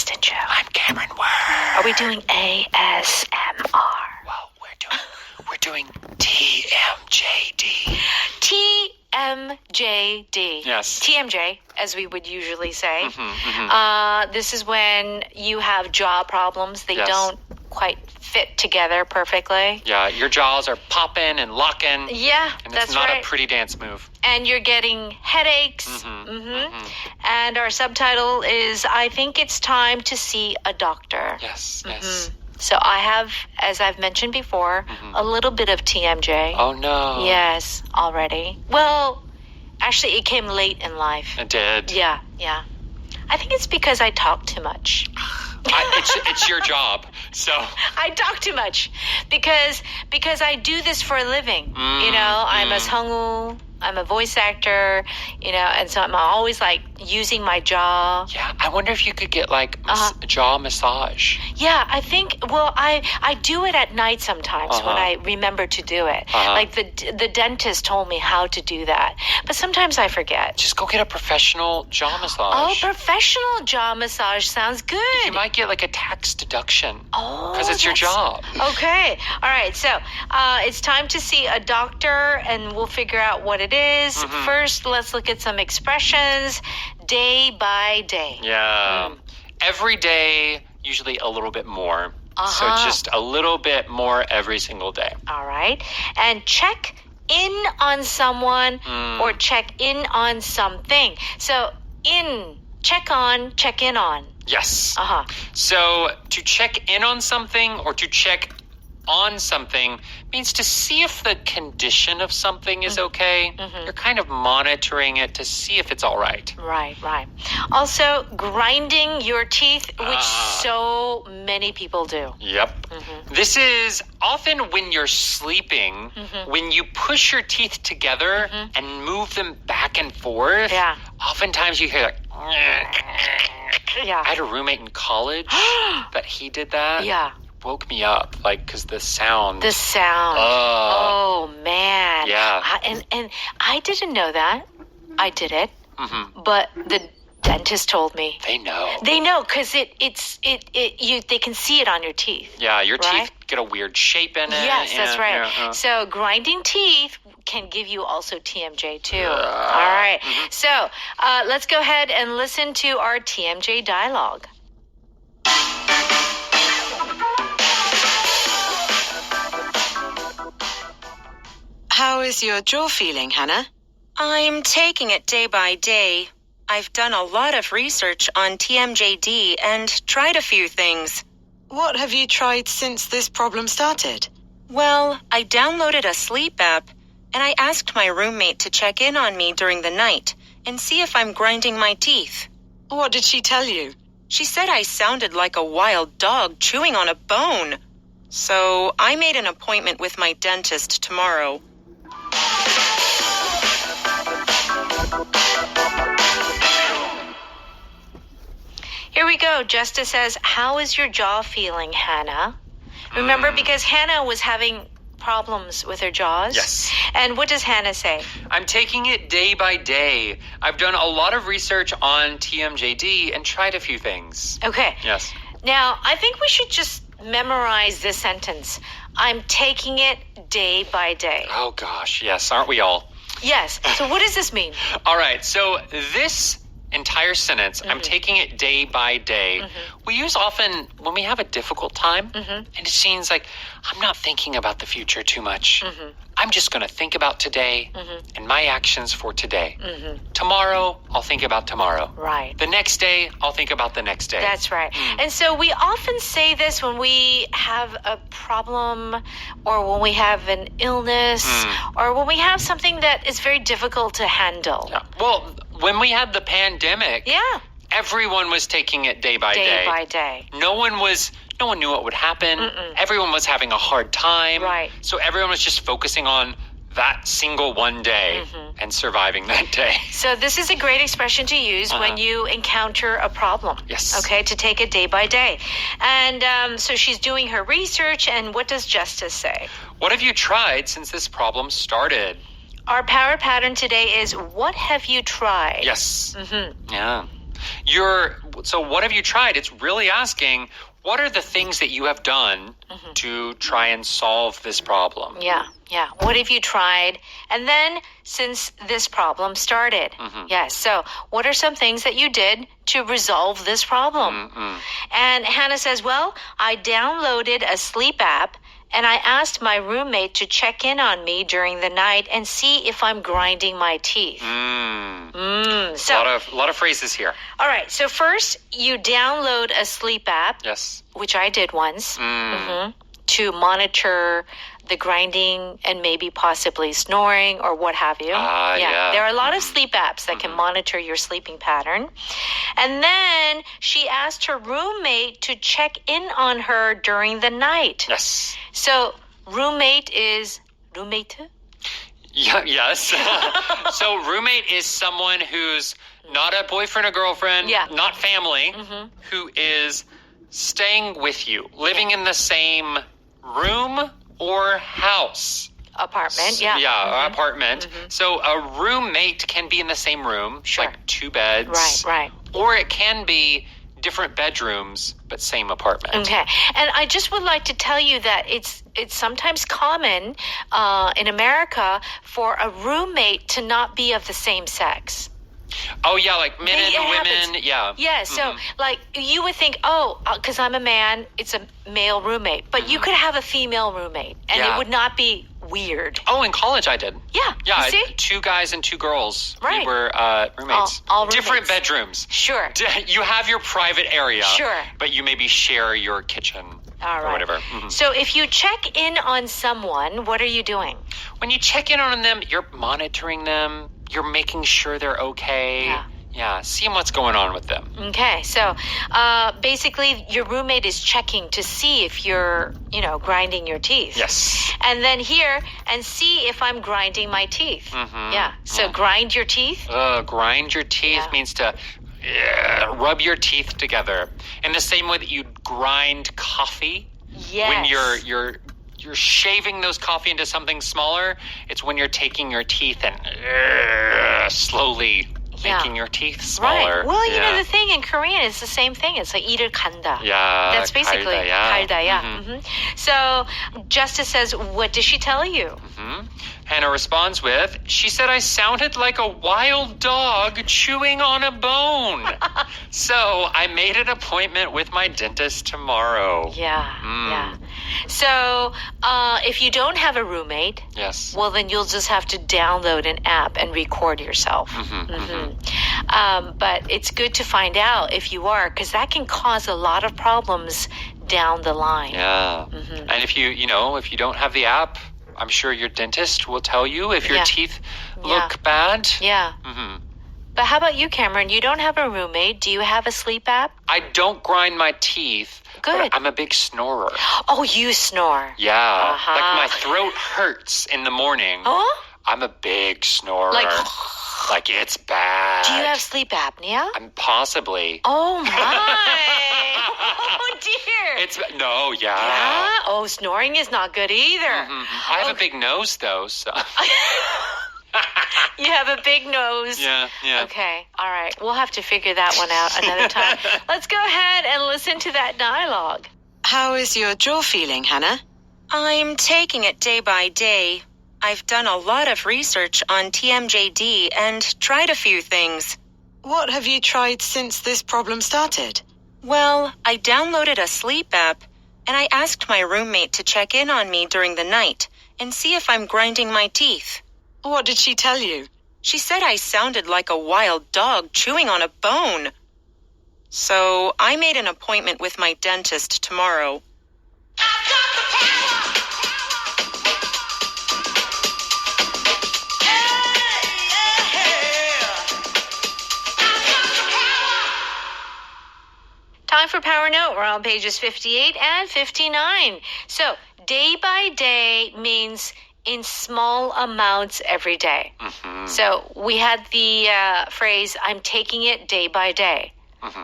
Justin Joe. I'm Cameron Word. Are we doing ASMR? Well, we're doing TMJD. TMJD. Yes. TMJ, as we would usually say. This is when you have jaw problems. They don't quite fit together perfectly. Yeah, your jaws are popping and locking. Yeah, and that's it's not right. a pretty dance move. And you're getting headaches. And our subtitle is, I think it's time to see a doctor. Yes, yes. So I have, as I've mentioned before, a little bit of TMJ. Oh, no. Yes, already. Well, actually, it came late in life. It did. Yeah. I think it's because I talk too much. It's your job, so. I talk too much because I do this for a living. I'm a seongwoo. I'm a voice actor, and so I'm always like using my jaw. Yeah, I wonder if you could get like jaw massage. Yeah, I think, well, I do it at night sometimes when I remember to do it. Like the dentist told me how to do that. But sometimes I forget. Just go get a professional jaw Oh, massage. professional jaw massage sounds good. You might get like a tax deduction. Oh, because it's your job. Okay. All right. So it's time to see a doctor, and we'll figure out what it is. First, let's look at some expressions day by day. Yeah. Every day, usually a little bit more. So just a little bit more every single day. All right. And check in on someone or check in on something. So check in on. Yes. So to check in on something or to check on something means to see if the condition of something is okay. You're kind of monitoring it to see if it's all right. Right. Also, grinding your teeth, which so many people do. Yep. This is often when you're sleeping, when you push your teeth together and move them back and forth. Yeah. Oftentimes you hear like, Yeah. I had a roommate in college that he did that. Yeah. Woke me up, like, because the sound. Oh, man. Yeah. And I didn't know that. I did it. But the dentist told me. They know. They know, because they can see it on your teeth. Yeah, your teeth get a weird shape in it. Yes, that's right. Yeah. So grinding teeth can give you also TMJ too. All right. So let's go ahead and listen to our TMJ dialogue. How is your jaw feeling, Hannah? I'm taking it day by day. I've done a lot of research on TMJD and tried a few things. What have you tried since this problem started? Well, I downloaded a sleep app, and I asked my roommate to check in on me during the night and see if I'm grinding my teeth. What did she tell you? She said I sounded like a wild dog chewing on a bone. So I made an appointment with my dentist tomorrow. Here we go. Justice says, how is your jaw feeling, Hannah? Remember, because Hannah was having problems with her jaws. Yes. And what does Hannah say? I'm taking it day by day. I've done a lot of research on TMJD and tried a few things. Okay. Yes. Now, I think we should just memorize this sentence. I'm taking it day by day. Oh, gosh. Yes. Aren't we all? Yes. So what does this mean? All right. So this entire sentence, I'm taking it day by day, we use often when we have a difficult time, and it seems like I'm not thinking about the future too much. I'm just going to think about today and my actions for today. Tomorrow, I'll think about tomorrow. Right. The next day, I'll think about the next day. That's right. And so we often say this when we have a problem or when we have an illness or when we have something that is very difficult to handle. Yeah. Well, when we had the pandemic, everyone was taking it day by day. Day by day. No one knew what would happen. Everyone was having a hard time. Right. So everyone was just focusing on that single one day and surviving that day. So this is a great expression to use when you encounter a problem. Yes. Okay, to take it day by day. And so she's doing her research, and what does Justice say? What have you tried since this problem started? Our power pattern today is, what have you tried? Yes. Yeah. So what have you tried? It's really asking, what are the things that you have done to try and solve this problem? Yeah. What have you tried? And then since this problem started. Yes. So what are some things that you did to resolve this problem? And Hannah says, well, I downloaded a sleep app and I asked my roommate to check in on me during the night and see if I'm grinding my teeth. So a lot of phrases here. All right. So first, you download a sleep app. Yes. Which I did once, to monitor the grinding and maybe possibly snoring or what have you. Yeah. There are a lot of sleep apps that can monitor your sleeping pattern. And then she asked her roommate to check in on her during the night. Yes. So roommate is roommate? Yeah, yes. So roommate is someone who's not a boyfriend or girlfriend, not family, who is staying with you, living in the same room or house. Apartment, apartment. So a roommate can be in the same room, like two beds. Right. Or it can be different bedrooms, but same apartment. Okay. And I just would like to tell you that it's sometimes common in America for a roommate to not be of the same sex. Oh, yeah, like men and women, happens. yeah. Yeah, so, like, you would think, because I'm a man, it's a male roommate. But you could have a female roommate, and it would not be weird. Oh, in college I did. Yeah, Yeah, you see? 2 guys and 2 girls. Right. We were roommates. All roommates. Different bedrooms. Sure. You have your private area. Sure. But you maybe share your kitchen. All right. Or whatever. So if you check in on someone, what are you doing? When you check in on them, you're monitoring them. You're making sure they're okay. Yeah, seeing what's going on with them. Okay, so basically your roommate is checking to see if you're, grinding your teeth. Yes. And then here, and see if I'm grinding my teeth. Yeah, so grind your teeth. Grind your teeth means to rub your teeth together. In the same way that you grind coffee. Yes. When you're shaving those coffee into something smaller, it's when you're taking your teeth and slowly making your teeth smaller. Right. Well, you know, the thing in Korean is the same thing. It's like 이를 간다. Yeah. That's basically 갈다. So Justice says, what did she tell you? Hannah responds with, she said I sounded like a wild dog chewing on a bone. So I made an appointment with my dentist tomorrow. Yeah. So if you don't have a roommate, well, then you'll just have to download an app and record yourself. But it's good to find out if you are, because that can cause a lot of problems down the line. Yeah. And if you don't have the app, I'm sure your dentist will tell you if your teeth look bad. Yeah. But how about you, Cameron? You don't have a roommate. Do you have a sleep app? I don't grind my teeth. Good. But I'm a big snorer. Oh, you snore. Yeah. Like my throat hurts in the morning. Oh? I'm a big snorer. Like it's bad. Do you have sleep apnea? Possibly. Oh, my. Oh, dear. Yeah. Oh, snoring is not good either. I have a big nose, though, so... You have a big nose. Yeah. Okay, all right. We'll have to figure that one out another time. Let's go ahead and listen to that dialogue. How is your jaw feeling, Hannah? I'm taking it day by day. I've done a lot of research on TMJD and tried a few things. What have you tried since this problem started? Well, I downloaded a sleep app, and I asked my roommate to check in on me during the night and see if I'm grinding my teeth. What did she tell you? She said I sounded like a wild dog chewing on a bone. So I made an appointment with my dentist tomorrow. I've got the power! Time for Power Note. We're on pages 58 and 59. So, day by day means in small amounts every day. So, we had the phrase, I'm taking it day by day.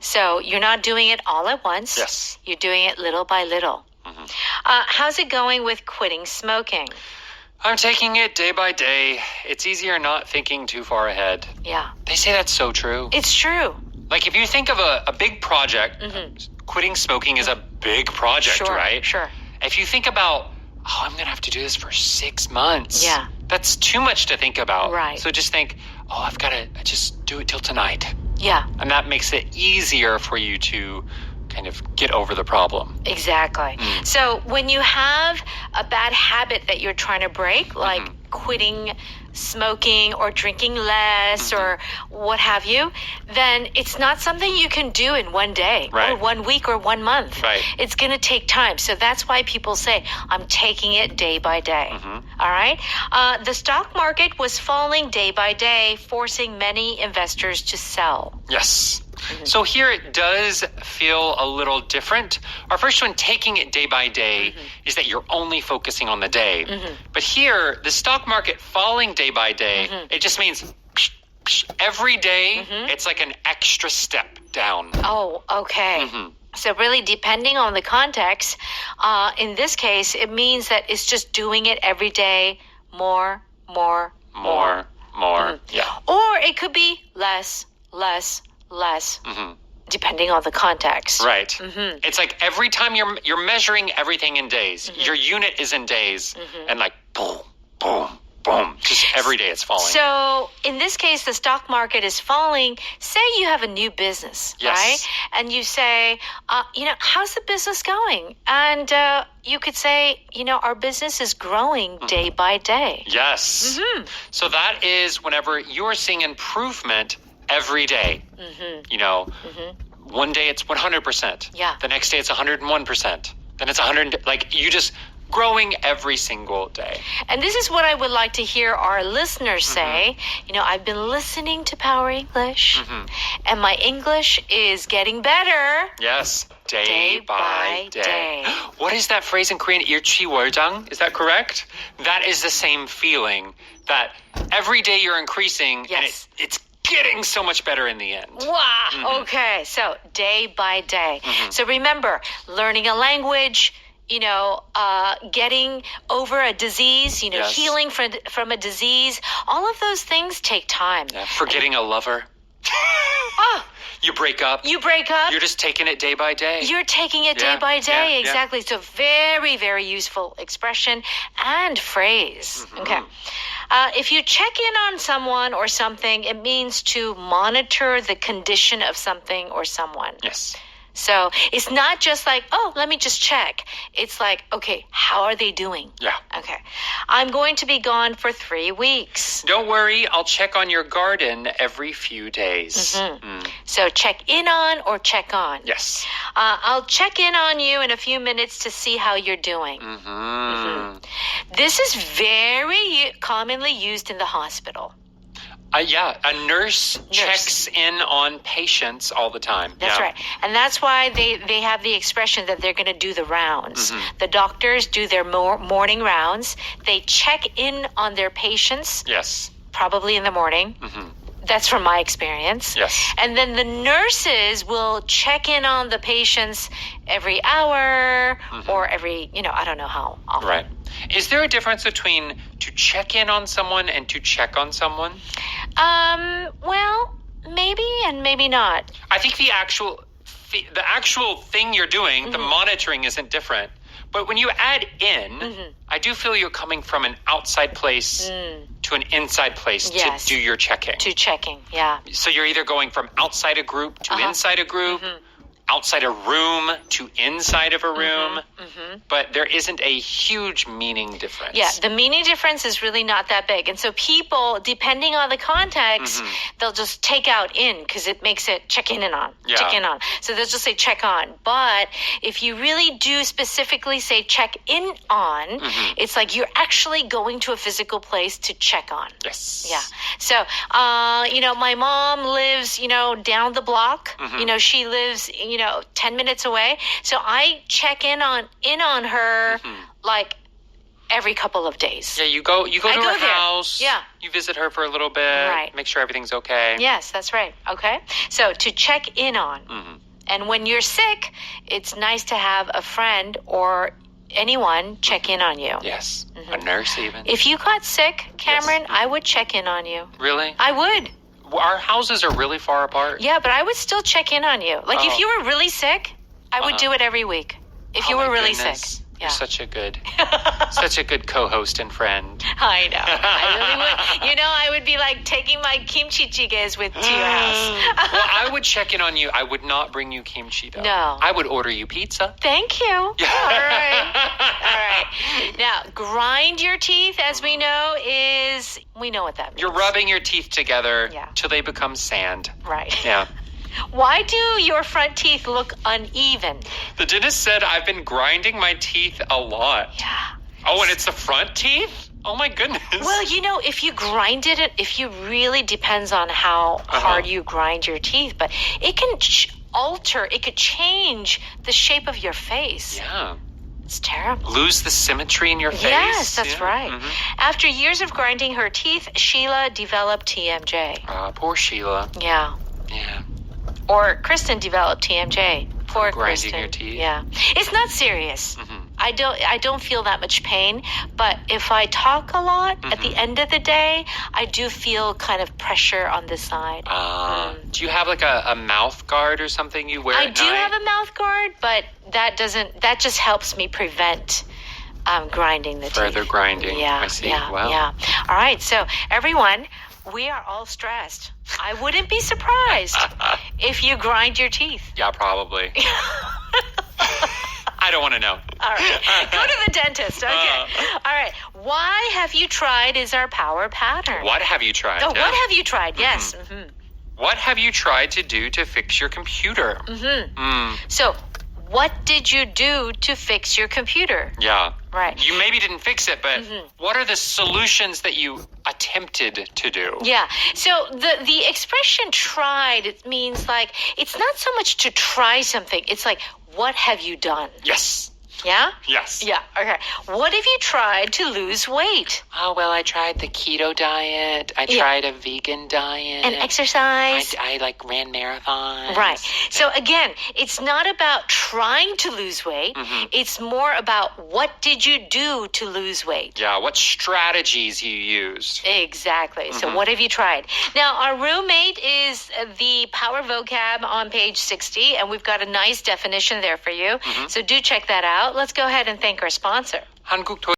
So, you're not doing it all at once. Yes. You're doing it little by little. How's it going with quitting smoking? I'm taking it day by day. It's easier not thinking too far ahead. Yeah. They say that's so true. It's true. Like if you think of a big project, quitting smoking is a big project, Sure, right? sure. If you think about, I'm going to have to do this for 6 months. Yeah. That's too much to think about. Right. So just think, I've got to just do it till tonight. Yeah, And that makes it easier for you to kind of get over the problem. exactly. So when you have a bad habit that you're trying to break, like quitting smoking or drinking less or what have you, then it's not something you can do in one day Right. or 1 week or 1 month. Right. It's going to take time. So that's why people say, I'm taking it day by day. All right. The stock market was falling day by day, forcing many investors to sell. Yes. So here it does feel a little different. Our first one, taking it day by day, is that you're only focusing on the day. But here, the stock market falling day by day, it just means every day, it's like an extra step down. Oh, okay. So really, depending on the context, in this case, it means that it's just doing it every day, more. More. Yeah. Or it could be less, depending on the context. Right. It's like every time you're measuring everything in days. Your unit is in days. And like boom, boom, boom. Just every day it's falling. So in this case, the stock market is falling. Say you have a new business, Yes. right? And you say, how's the business going? And you could say, our business is growing day by day. Yes. So that is whenever you're seeing improvement every day. One day it's 100%. Yeah. The next day it's 101%. Then it's 100. Like you just growing every single day. And this is what I would like to hear our listeners say. I've been listening to Power English, and my English is getting better. Yes. Day, Day by by day. day. What is that phrase in Korean? 일취월장? Is that correct? That is the same feeling that every day you're increasing and Yes. it's getting so much better in the end. Wow. Okay. So day by day. So remember, learning a language, getting over a disease, Yes. healing from a disease, all of those things take time. Yeah, forgetting a lover. Oh, You break up. you break up. You're just taking it day by day. You're taking it day Yeah, by day. yeah, yeah. Exactly. So very, very useful expression and phrase. Okay. If you check in on someone or something, it means to monitor the condition of something or someone. Yes. So it's not just like, let me just check. It's like, okay, how are they doing? Yeah. Okay. I'm going to be gone for 3 weeks. Don't worry, I'll check on your garden every few days. So check in on or check on. Yes. I'll check in on you in a few minutes to see how you're doing. This is very commonly used in the hospital. Yeah, a nurse checks in on patients all the time. That's right. And that's why they have the expression that they're going to do the rounds. The doctors do their morning rounds. They check in on their patients, Yes. probably in the morning. That's from my experience. Yes. And then the nurses will check in on the patients every hour or every, I don't know how often. Right. Is there a difference between to check in on someone and to check on someone? Well, maybe and maybe not. I think the actual thing you're doing, the monitoring isn't different. But when you add in, I do feel you're coming from an outside place to an inside place Yes. to do your checking. To checking, yeah. So you're either going from outside a group to inside a group, outside a room to inside of a room, but there isn't a huge meaning difference. Yeah, the meaning difference is really not that big. And so people, depending on the context, they'll just take out in because it makes it check in and on, Yeah. check in on. So they'll just say check on. But if you really do specifically say check in on, it's like you're actually going to a physical place to check on. Yes. Yeah. So, my mom lives, down the block. She lives, 10 minutes away. So I check in on her like every couple of days. Yeah, you go to I her go there. house. Yeah. You visit her for a little bit. Right. Make sure everything's okay. Yes, that's right. Okay. So to check in on. And when you're sick, it's nice to have a friend or anyone check in on you. Yes. A nurse even. If you got sick, Cameron, I would check in on you. Really? I would. Our houses are really far apart. Yeah, but I would still check in on you. Like, if you were really sick, I would do it every week. If you were really sick. You're Yeah. such a good co-host and friend. I know. I really would. You know, I would be like taking my kimchi jjigaes to your house. Well, I would check in on you. I would not bring you kimchi, though. No. I would order you pizza. Thank you. All right. All right. Now, grind your teeth, as we know, we know what that means. You're rubbing your teeth together Yeah. till they become sand. Right. Yeah. Why do your front teeth look uneven? The dentist said I've been grinding my teeth a lot. Yeah. Oh, and it's the front teeth? Oh, my goodness. Well, you know, if you grinded it, really depends on how hard you grind your teeth, but it can it could change the shape of your face. Yeah. It's terrible. Lose the symmetry in your face. Yes, that's Yeah. right. Mhm. After years of grinding her teeth, Sheila developed TMJ. Poor Sheila. Yeah. Yeah. Or Kristen developed TMJ. Poor grinding Kristen. your teeth? Yeah. It's not serious. Mhm. I don't feel that much pain, but if I talk a lot at the end of the day, I do feel kind of pressure on this side. Do you have like a mouth guard or something you wear I at do night? have a mouth guard, but that just helps me prevent grinding the teeth. Further grinding. Yeah, I see. yeah, Wow. yeah. All right, so everyone, we are all stressed. I wouldn't be surprised if you grind your teeth. Yeah, probably. I don't want to know. All right, go to the dentist. Okay. All right, why have you tried is our power pattern. What have you tried? Oh, Yeah. what have you tried? Yes. What have you tried to do to fix your computer? So, what did you do to fix your computer? Yeah. Right. You maybe didn't fix it, but what are the solutions that you attempted to do? Yeah. So the expression tried, it means like, it's not so much to try something. It's like, what have you done? Yes. Yeah? Yes. Yeah. Okay. What have you tried to lose weight? Oh, well, I tried the keto diet. I tried a vegan diet. And exercise? I like ran marathons. Right. So again, it's not about trying to lose weight. It's more about what did you do to lose weight? Yeah, what strategies you used. Exactly. So what have you tried? Now, our roommate is the Power Vocab on page 60, and we've got a nice definition there for you. So do check that out. Let's go ahead and thank our sponsor. 한국